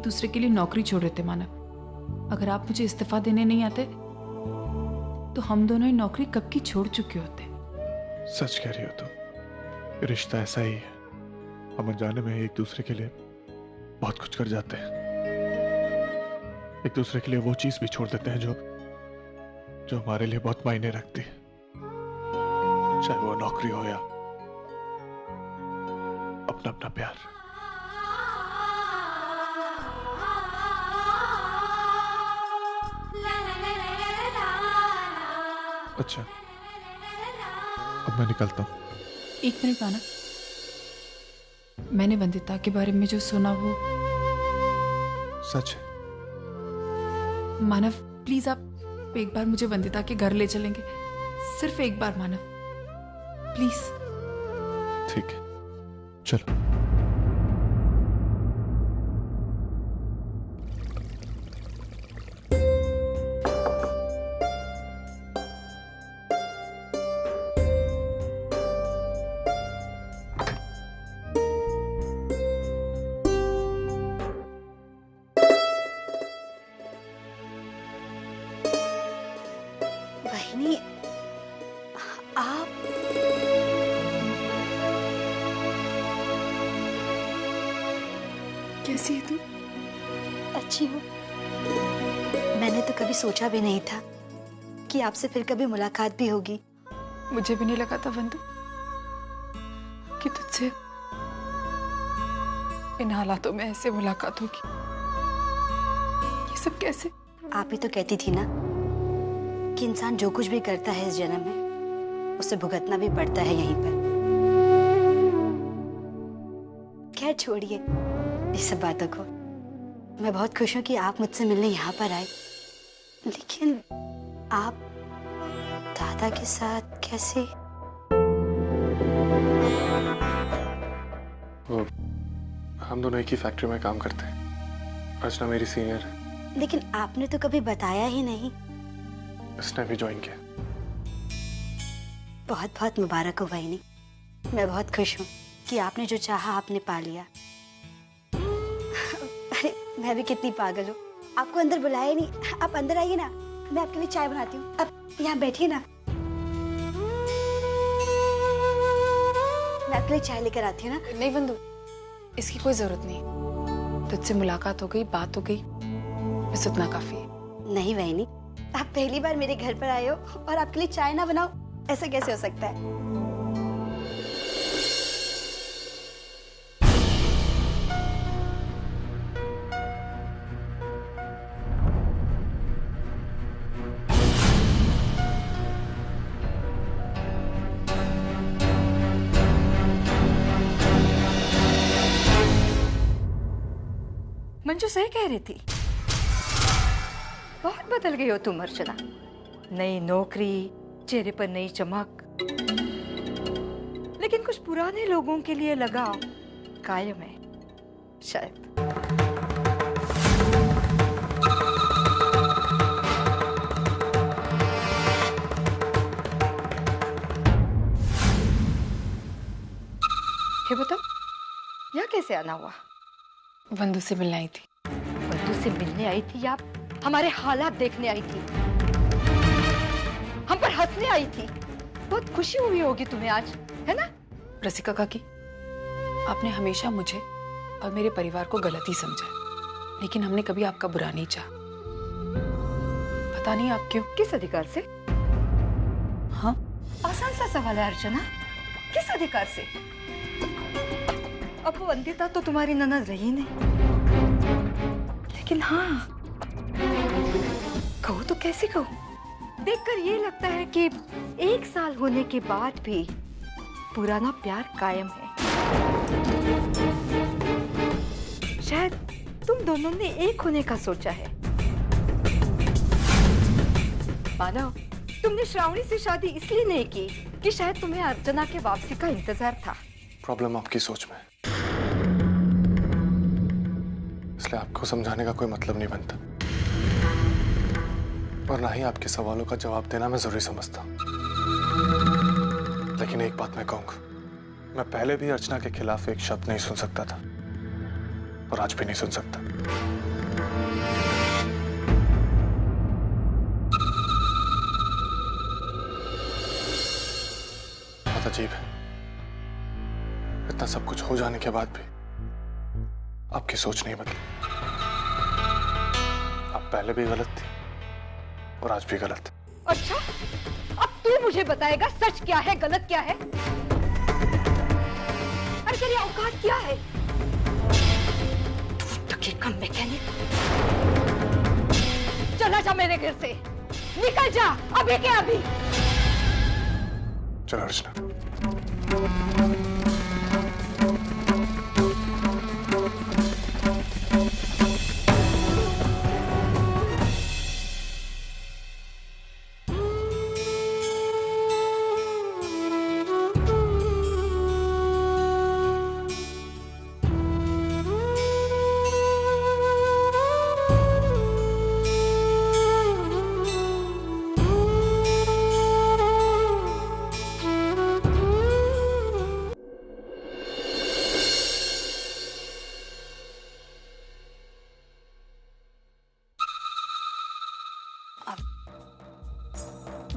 दूसरे के लिए नौकरी छोड़ देते मानव। अगर आप मुझे इस्तीफा देने नहीं आते तो हम दोनों ही नौकरी कब की छोड़ चुके होते। सच कह रही हो तुम, रिश्ता ऐसा ही है, हम अनजाने में एक दूसरे के लिए बहुत कुछ कर जाते हैं। एक दूसरे के लिए वो चीज भी छोड़ देते हैं जो हमारे लिए बहुत मायने रखती है, चाहे वो नौकरी हो या अपना अपना प्यार। अच्छा, अब मैं निकलता हूँ। एक मिनट मानव, मैंने वंदिता के बारे में जो सुना वो सच है? मानव प्लीज आप एक बार मुझे वंदिता के घर ले चलेंगे? सिर्फ एक बार मानव, प्लीज। ठीक है, चलो। बहनी, आप कैसी है तू? अच्छी हो। मैंने तो कभी सोचा भी नहीं था कि आपसे फिर कभी मुलाकात भी होगी। मुझे भी नहीं लगा था वंदु कि तुझसे इन हालातों में ऐसे मुलाकात होगी। ये सब कैसे? आप ही तो कहती थी ना कि इंसान जो कुछ भी करता है इस जन्म में उसे भुगतना भी पड़ता है यहीं पर। खैर छोड़िए ये सब बातों को। मैं बहुत खुश हूँ कि आप मुझसे मिलने यहाँ पर आए, लेकिन आप दादा के साथ कैसे? वो हम दोनों एक ही फैक्ट्री में काम करते हैं। अर्चना मेरी सीनियर है। लेकिन आपने तो कभी बताया ही नहीं। इसने भी ज्वाइन किया। बहुत बहुत मुबारक हो बहनी। मैं बहुत खुश हूँ कि आपने जो चाहा आपने पा लिया। अरे मैं भी कितनी पागल हूँ, आपको अंदर बुलाया नहीं। आप अंदर आइए ना, मैं आपके लिए चाय बनाती हूँ। अब यहाँ बैठिए ना, मैं आपके लिए चाय लेकर आती हूँ ना। नहीं वंदु, इसकी कोई जरूरत नहीं। तुझसे मुलाकात हो गई, बात हो गई, बस उतना काफी है। नहीं बहनी, आप पहली बार मेरे घर पर आए हो और आपके लिए चाय ना बनाओ, ऐसा कैसे हो सकता है? मंजू सही कह रही थी, बहुत बदल गई हो तुम अर्चना। नई नौकरी, चेहरे पर नई चमक, लेकिन कुछ पुराने लोगों के लिए लगाव कायम है शायद। ये बताओ, यहाँ कैसे आना हुआ? वंदु से मिलने आई थी। वंदु से मिलने आई थी या हमारे हालात देखने आई थी? हम पर हंसने आई थी? बहुत खुशी हुई होगी तुम्हें आज, है ना? रसिका काकी, आपने हमेशा मुझे और मेरे परिवार को गलत ही समझा, लेकिन हमने कभी आपका बुरा नहीं चाहा। पता नहीं आप क्यों। किस अधिकार से? हाँ, आसान सा सवाल है अर्चना, किस अधिकार से? अब वो वंदिता तो तुम्हारी ननद रही नहीं, लेकिन हाँ, कहूँ तो कैसे कहूँ, देखकर ये लगता है कि 1 साल होने के बाद भी पुराना प्यार कायम है। शायद तुम दोनों ने एक होने का सोचा है। मानो तुमने श्रावणी से शादी इसलिए नहीं की कि शायद तुम्हें अर्चना के वापसी का इंतजार था। प्रॉब्लम आपकी सोच में, इसलिए आपको समझाने का कोई मतलब नहीं बनता, और ना ही आपके सवालों का जवाब देना मैं जरूरी समझता। लेकिन एक बात मैं कहूंगा, मैं पहले भी अर्चना के खिलाफ एक शब्द नहीं सुन सकता था, और आज भी नहीं सुन सकता। बहुत अजीब है, इतना सब कुछ हो जाने के बाद भी आपकी सोच नहीं बदली। आप पहले भी गलत थी और आज भी गलत। अच्छा, अब तू मुझे बताएगा सच क्या है, गलत क्या है? अरे तेरी औकात क्या है? तू टके का मैकेनिक। चला जा मेरे घर से, निकल जा अभी के अभी। चलो अर्चना।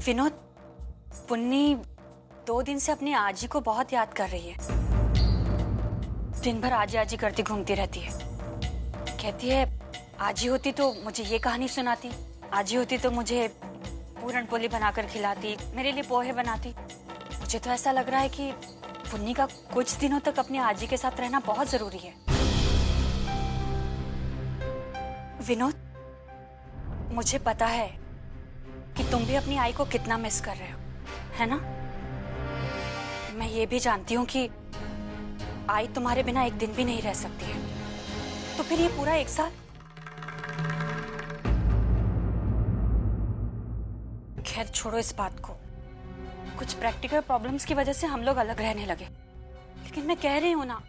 विनोद, पुन्नी 2 दिन से अपनी आजी को बहुत याद कर रही है। दिन भर आजी आजी करती घूमती रहती है। कहती है आजी होती तो मुझे ये कहानी सुनाती, आजी होती तो मुझे पूरन पोली बनाकर खिलाती, मेरे लिए पोहे बनाती। मुझे तो ऐसा लग रहा है कि पुन्नी का कुछ दिनों तक अपनी आजी के साथ रहना बहुत जरूरी है। विनोद, मुझे पता है कि तुम भी अपनी आई को कितना मिस कर रहे हो, है ना? मैं ये भी जानती हूँ कि आई तुम्हारे बिना एक दिन भी नहीं रह सकती है। तो फिर ये पूरा 1 साल? खैर छोड़ो इस बात को। कुछ प्रैक्टिकल प्रॉब्लम्स की वजह से हम लोग अलग रहने लगे, लेकिन मैं कह रही हूँ ना,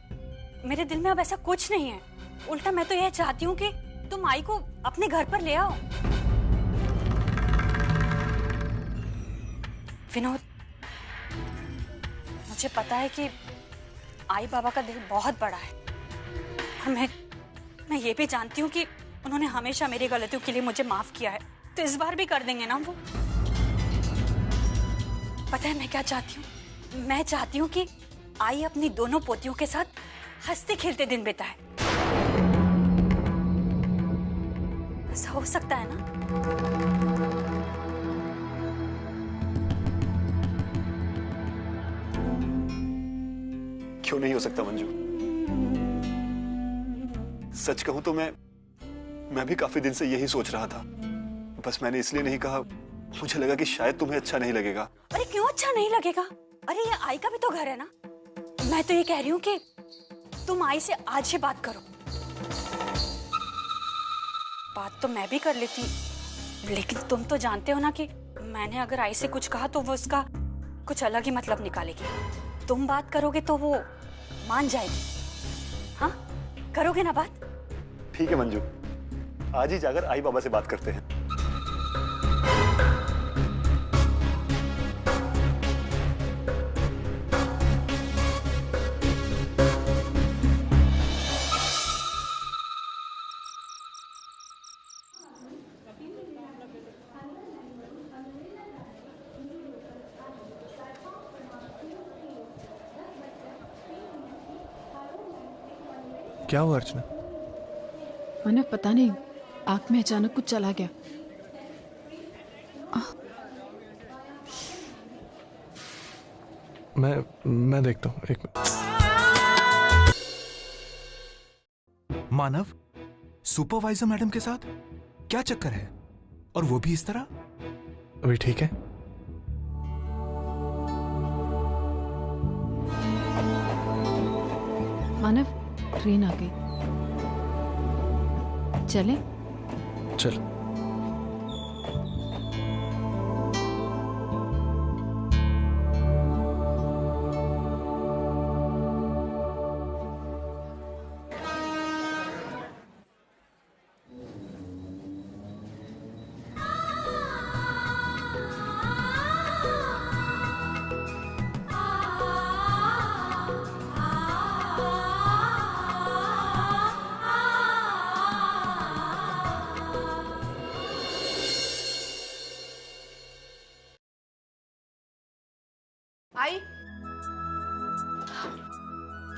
मेरे दिल में अब ऐसा कुछ नहीं है। उल्टा मैं तो यह चाहती हूँ कि तुम आई को अपने घर पर ले आओ। विनोद, मुझे पता है कि आई बाबा का दिल बहुत बड़ा है, और मैं ये भी जानती हूँ कि उन्होंने हमेशा मेरी गलतियों के लिए मुझे माफ किया है, तो इस बार भी कर देंगे ना वो। पता है मैं क्या चाहती हूँ? मैं चाहती हूँ कि आई अपनी दोनों पोतियों के साथ हंसते खेलते दिन बिताए। ऐसा हो सकता है ना? क्यों नहीं हो सकता मंजू? सच कहूं तो मैं भी काफी दिन से यही सोच रहा था। बस मैंने इसलिए नहीं कहा, मुझे लगा कि शायद तुम्हें अच्छा नहीं लगेगा। अरे क्यों अच्छा नहीं लगेगा? अरे ये आई का भी तो घर है ना। मैं तो ये कह रही हूँ कि तुम आई से आज ही बात करो। बात तो मैं भी कर लेती, लेकिन तुम तो जानते हो ना कि मैंने अगर आई से कुछ कहा तो वो उसका कुछ अलग ही मतलब निकालेगी। तुम बात करोगे तो वो मान जाएगी। हाँ, करोगे ना बात? ठीक है मंजू, आज ही जाकर आई बाबा से बात करते हैं। क्या हुआ अर्चना? मानव, पता नहीं, आंख में अचानक कुछ चला गया। मैं देखता हूँ, एक मिनट। मानव, सुपरवाइजर मैडम के साथ क्या चक्कर है? और वो भी इस तरह? अभी ठीक है? मानव, ट्रेन आ गई, चलें? चल।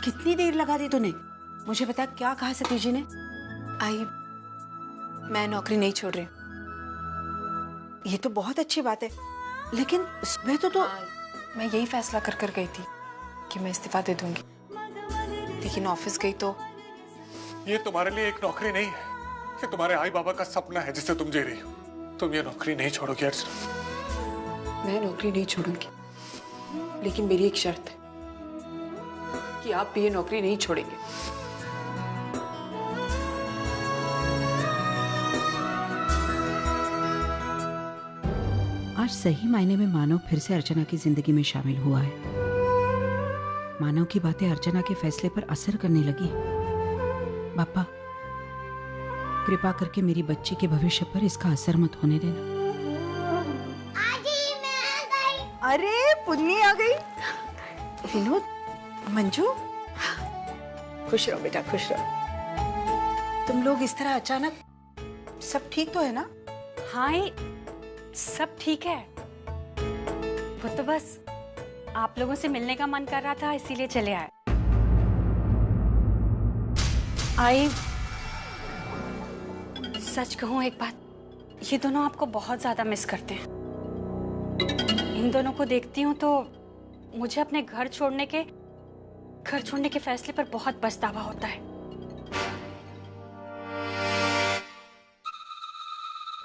कितनी देर लगा दी तूने? मुझे बता, क्या कहा सतीश जी ने? आई, मैं नौकरी नहीं छोड़ रही। ये तो बहुत अच्छी बात है, लेकिन सुबह तो मैं यही फैसला कर कर गई थी कि मैं इस्तीफा दे दूंगी, लेकिन ऑफिस गई तो ये तुम्हारे लिए एक नौकरी नहीं है, ये तुम्हारे आई बाबा का सपना है जिसे तुम जी रही हो। तुम ये नौकरी नहीं छोड़ोगी अर्चना। मैं नौकरी नहीं छोड़ूंगी, लेकिन मेरी एक शर्त है कि आप भी ये नौकरी नहीं छोड़ेंगे। आज सही मायने में मानव फिर से अर्चना की जिंदगी में शामिल हुआ है। मानव की बातें अर्चना के फैसले पर असर करने लगी। पापा, कृपा करके मेरी बच्ची के भविष्य पर इसका असर मत होने देना। अरे पुन्नी आ गई। विनोद, मंजू, खुश रहो बेटा, खुश रहो। तुम लोग इस तरह अचानक, सब ठीक तो है ना? हाँ, सब ठीक है। वो तो बस आप लोगों से मिलने का मन कर रहा था, इसीलिए चले आए। आई, सच कहूं एक बात, ये दोनों आपको बहुत ज्यादा मिस करते हैं। इन दोनों को देखती हूँ तो मुझे अपने घर छोड़ने के फैसले पर बहुत पछतावा होता है।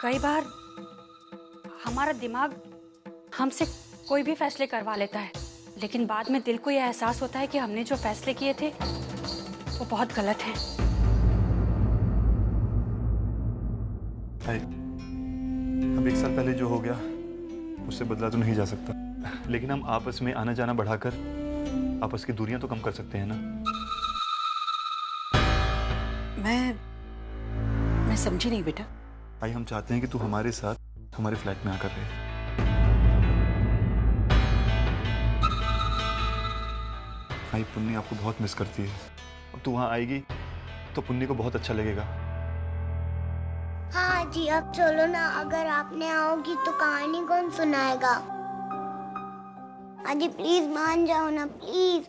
कई बार हमारा दिमाग हमसे कोई भी फैसले करवा लेता है, लेकिन बाद में दिल को यह एहसास होता है कि हमने जो फैसले किए थे वो बहुत गलत हैं। अब एक साल पहले जो हो गया उससे बदला तो नहीं जा सकता, लेकिन हम आपस में आना जाना बढ़ाकर आपस की दूरियां तो कम कर सकते हैं ना। मैं समझी नहीं बेटा। भाई, हम चाहते हैं कि तू हमारे साथ हमारे फ्लैट में आकर रहे। भाई, पुन्नी आपको बहुत मिस करती है। अब तू वहां आएगी तो पुन्नी को बहुत अच्छा लगेगा। हाँ जी, अब चलो ना। अगर आपने आओगी तो कहानी कौन सुनाएगा? आजी प्लीज मान जाओ ना, प्लीज।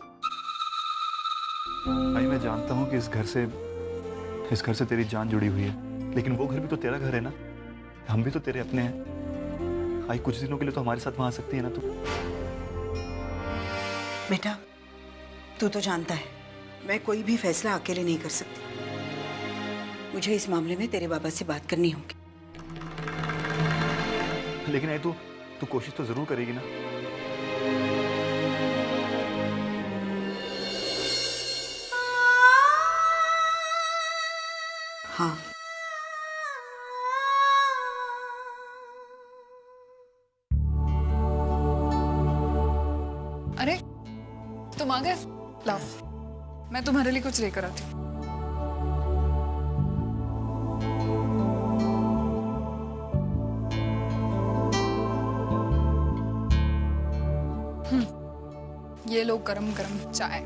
भाई, मैं जानता हूँ कि इस घर से तेरी जान जुड़ी हुई है, लेकिन वो घर भी तो तेरा घर है ना। हम भी तो तेरे अपने हैं। भाई, कुछ दिनों के लिए तो हमारे साथ वहां आ सकती है ना तू। बेटा, तू तो जानता है मैं कोई भी फैसला अकेले नहीं कर सकती। मुझे इस मामले में तेरे बाबा से बात करनी होगी। लेकिन तू कोशिश तो जरूर करेगी ना। हाँ, अरे तुम आ गए? लाओ, मैं तुम्हारे लिए कुछ लेकर आती हूँ। ये लो गरम गरम चाय।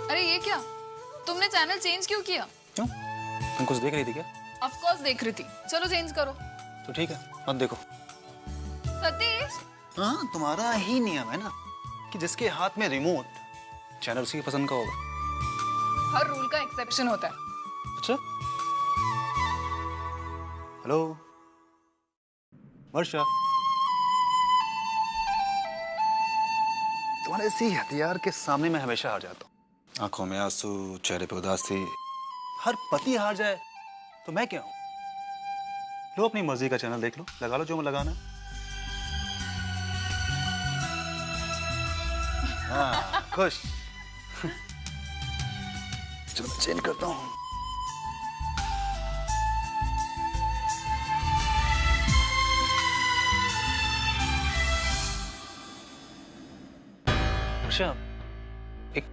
अरे ये क्या, तुमने चैनल चेंज क्यों किया? क्यों? तुम कुछ देख रही थी क्या? ऑफ कोर्स देख रही थी। चलो चेंज करो। तो ठीक है, मत देखो। सतीश, हाँ, तुम्हारा ही नियम है ना कि जिसके हाथ में रिमोट, चैनल उसी की पसंद का होगा। हर रूल का एक्सेप्शन होता है। अच्छा, हेलो वर्षा, तुम्हारे इसी हथियार के सामने मैं हमेशा हार जाता हूँ। आंखों में आंसू, चेहरे पे उदासी। हर पति हार जाए तो मैं क्या हूं? लो अपनी मर्जी का चैनल देख लो, लगा लो जो मैं लगाना है। हाँ, खुश। चलो मैं चेंज करता हूँ। वर्षा, एक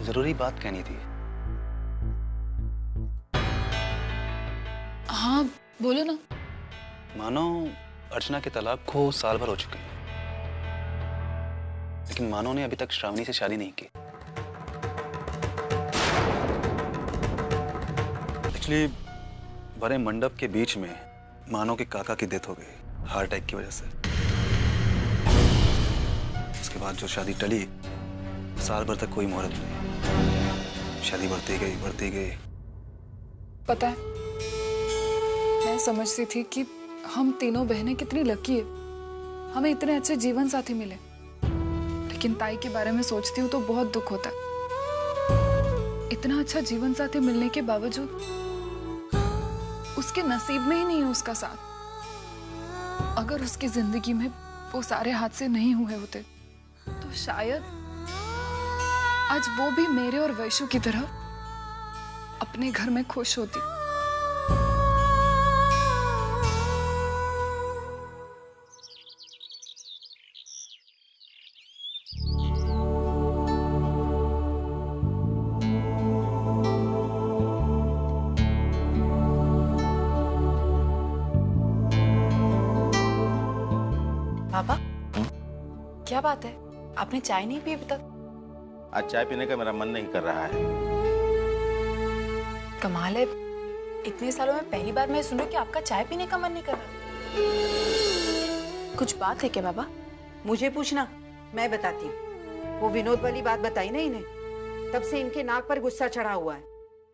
जरूरी बात कहनी थी। हाँ बोलो ना। मानो अर्चना के तलाक को साल भर हो चुके हैं, लेकिन मानो ने अभी तक श्रावणी से शादी नहीं की। एक्चुअली बड़े मंडप के बीच में मानो के काका की डेथ हो गई हार्ट अटैक की वजह से। उसके के बाद जो शादी टली, साल भर तक कोई मुहूर्त नहीं। शादी बढ़ती गई। पता है, मैं समझती थी कि हम तीनों बहनें कितनी लकी है, हमें इतने अच्छे जीवन साथी मिले। लेकिन ताई के बारे में सोचती हूँ तो बहुत दुख होता है। इतना अच्छा जीवन साथी मिलने के बावजूद उसके नसीब में ही नहीं है उसका साथ। अगर उसकी जिंदगी में वो सारे हादसे नहीं हुए होते तो शायद आज वो भी मेरे और वैशु की तरह अपने घर में खुश होती। पापा, क्या बात है? आपने चाय नहीं पी अभी तक? आज चाय पीने का मेरा मन नहीं कर रहा है। कमाल है, इतने सालों में पहली बार मैं सुन रही हूँ कि आपका चाय पीने का मन नहीं कर रहा। कुछ बात है क्या बाबा? मुझे पूछना, मैं बताती हूँ। वो विनोद वाली बात बताई ना इन्हें, तब से इनके नाक पर गुस्सा चढ़ा हुआ है।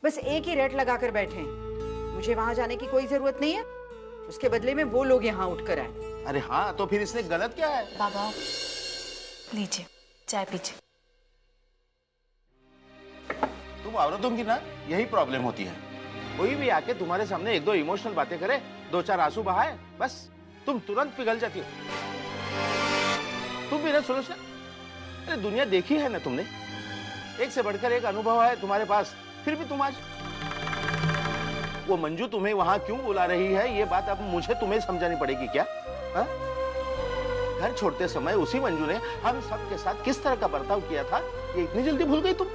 बस एक ही रेट लगाकर बैठे हैं। मुझे वहां जाने की कोई जरूरत नहीं है, उसके बदले में वो लोग यहाँ उठकर आए। अरे हाँ, तो फिर इसने गलत क्या है? बाबा लीजिए चाय पीजिए। तुम औरतों की ना यही प्रॉब्लम होती है। कोई भी आके तुम्हारे सामने एक दो इमोशनल बातें करे, दो चार आंसू बहाए, बस तुम तुरंत पिघल जाती हो। तुम भी ना सोचना, अरे दुनिया देखी है ना तुमने, एक से बढ़कर एक अनुभव है तुम्हारे पास, फिर भी तुम आज वो मंजू तुम्हें वहां क्यों बुला रही है, ये बात अब मुझे तुम्हें समझानी पड़ेगी क्या? हा? घर छोड़ते समय उसी मंजू ने हम सबके साथ किस तरह का बर्ताव किया था, ये इतनी जल्दी भूल गई तुम?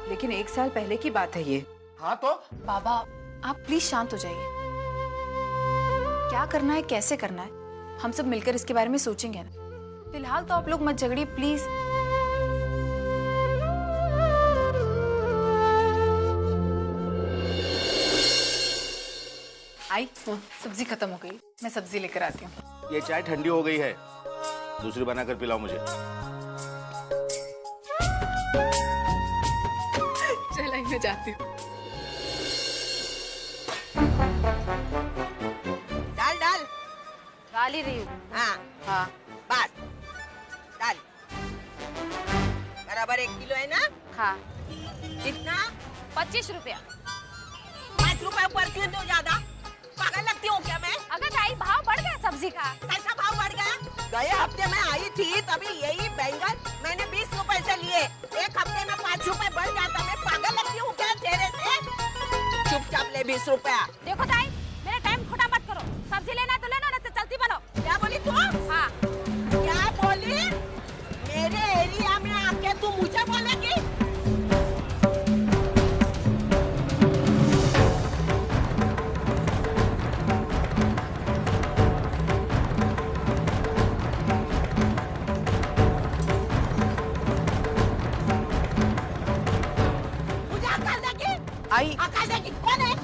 लेकिन 1 साल पहले की बात है ये। हाँ तो बाबा आप प्लीज शांत हो जाइए। क्या करना है, कैसे करना है, हम सब मिलकर इसके बारे में सोचेंगे ना। फिलहाल तो आप लोग मत झगड़िए प्लीज। आई सब्जी खत्म हो गई, मैं सब्जी लेकर आती हूँ। ये चाय ठंडी हो गई है, दूसरी बनाकर पिलाओ मुझे। चल मैं जाती हूँ। डाल डाल डाल ही रही हूँ। हाँ हाँ बस डाल। बराबर 1 किलो है ना? हाँ। कितना? 25 रुपया। 5 रुपए ऊपर क्यों दो ज्यादा? पागल लगती हूँ क्या मैं? अगर ताई भाव बढ़ गया सब्जी का। कैसा भाव बढ़ गया? गए हफ्ते में आई थी तभी यही बैंगन मैंने 20 रुपए से लिए, एक हफ्ते में 5 रुपए बढ़ जाता। मैं पागल लगती हूँ क्या तेरे से? चुपचाप ले 20 रुपया। देखो ताई, मेरा टाइम खोटा मत करो। सब्जी लेना तो लेना, नहीं तो चलती बनो। क्या बोली तू? हाँ। क्या बोली? मेरे एरिया में आके तू मुझे बोलेगी? आई आकाश देखी कौन है?